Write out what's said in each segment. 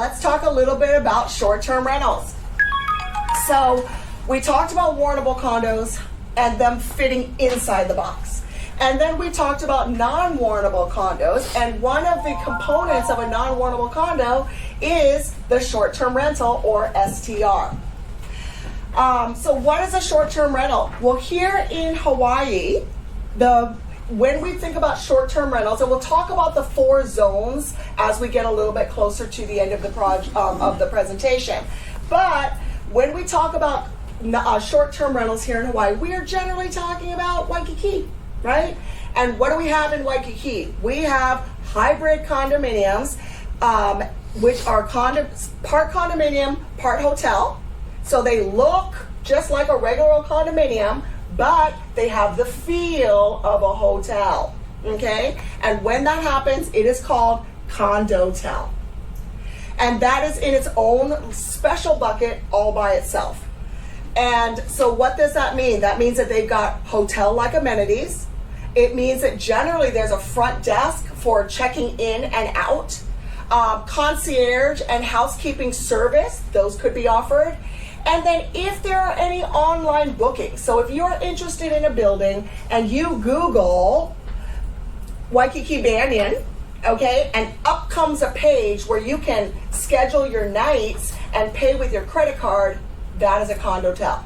let's talk a little bit about short-term rentals. So we talked about warrantable condos and them fitting inside the box. And then we talked about non-warrantable condos, and one of the components of a non-warrantable condo is the short-term rental, or STR. So what is a short-term rental? Well, here in Hawaii, when we think about short-term rentals, and we'll talk about the 4 zones as we get a little bit closer to the end of the presentation. But when we talk about short-term rentals here in Hawaii, we are generally talking about Waikiki, right? And what do we have in Waikiki? We have hybrid condominiums, which are part condominium, part hotel. So they look just like a regular condominium, but they have the feel of a hotel, okay? And when that happens, it is called Condo-Tel. And that is in its own special bucket all by itself. And so what does that mean? That means that they've got hotel-like amenities. It means that generally there's a front desk for checking in and out. Concierge and housekeeping service, those could be offered. And then if there are any online bookings, so if you're interested in a building and you Google Waikiki Banyan, okay, and up comes a page where you can schedule your nights and pay with your credit card, that is a Condo-Tel.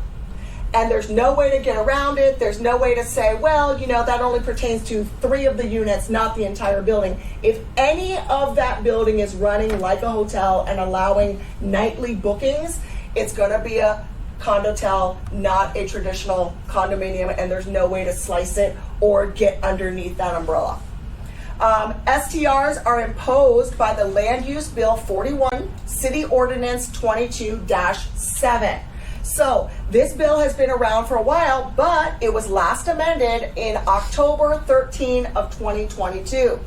And there's no way to get around it. There's no way to say, well, that only pertains to 3 of the units, not the entire building. If any of that building is running like a hotel and allowing nightly bookings, it's going to be a Condo-Tel, not a traditional condominium, and there's no way to slice it or get underneath that umbrella. STRs are imposed by the Land Use Bill 41, City Ordinance 22-7. So this bill has been around for a while, but it was last amended in October 13 of 2022.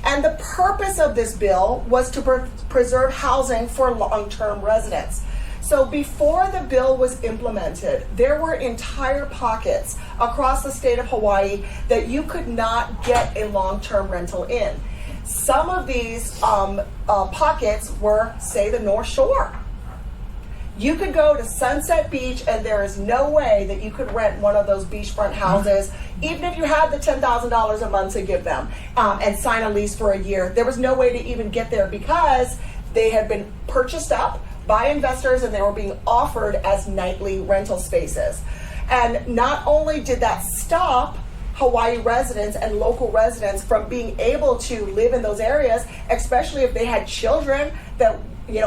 And the purpose of this bill was to preserve housing for long-term residents. So before the bill was implemented, there were entire pockets across the state of Hawaii that you could not get a long-term rental in. Some of these pockets were, say, the North Shore. You could go to Sunset Beach and there is no way that you could rent one of those beachfront houses, even if you had the $10,000 a month to give them and sign a lease for a year. There was no way to even get there because they had been purchased up by investors and they were being offered as nightly rental spaces. And not only did that stop Hawaii residents and local residents from being able to live in those areas, especially if they had children that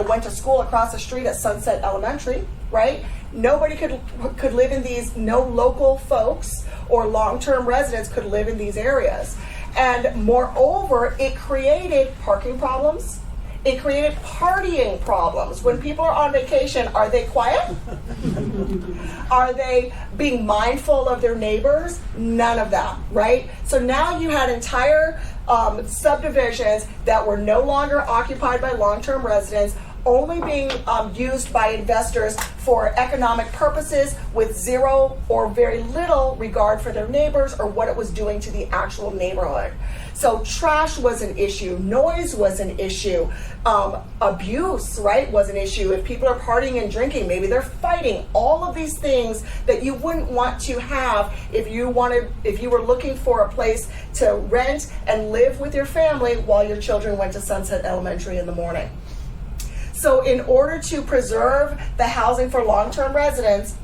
went to school across the street at Sunset Elementary, right? Nobody could live in these, no local folks or long-term residents could live in these areas. And moreover, it created parking problems. It created partying problems. When people are on vacation, are they quiet? Are they being mindful of their neighbors? None of that, right? So now you had entire subdivisions that were no longer occupied by long-term residents, only being used by investors for economic purposes with zero or very little regard for their neighbors or what it was doing to the actual neighborhood. So trash was an issue, noise was an issue, abuse, right, was an issue. If people are partying and drinking, maybe they're fighting. All of these things that you wouldn't want to have if you were looking for a place to rent and live with your family while your children went to Sunset Elementary in the morning. So in order to preserve the housing for long-term residents,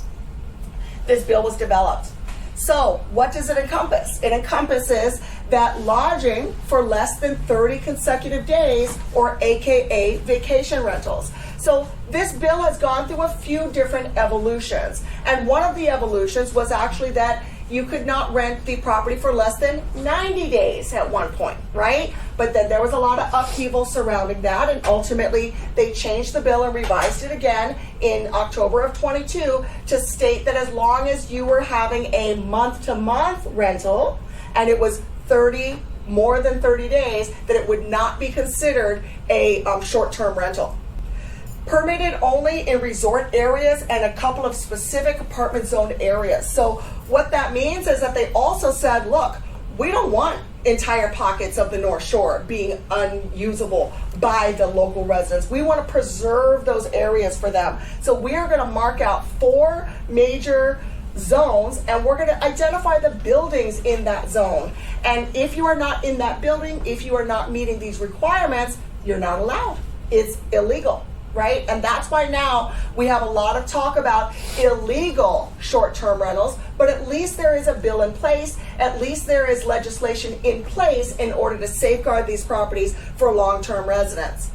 this bill was developed. So what does it encompass? It encompasses that lodging for less than 30 consecutive days, or AKA vacation rentals. So this bill has gone through a few different evolutions. And one of the evolutions was actually that you could not rent the property for less than 90 days at one point, right? But then there was a lot of upheaval surrounding that, and ultimately they changed the bill and revised it again in October of 22 to state that as long as you were having a month-to-month rental and it was more than 30 days, that it would not be considered a short-term rental. Permitted only in resort areas and a couple of specific apartment zone areas. So what that means is that they also said, look, we don't want entire pockets of the North Shore being unusable by the local residents. We want to preserve those areas for them. So we are going to mark out 4 major zones, and we're going to identify the buildings in that zone. And if you are not in that building, if you are not meeting these requirements, you're not allowed. It's illegal, right? And that's why now we have a lot of talk about illegal short-term rentals, but at least there is a bill in place. At least there is legislation in place in order to safeguard these properties for long-term residents.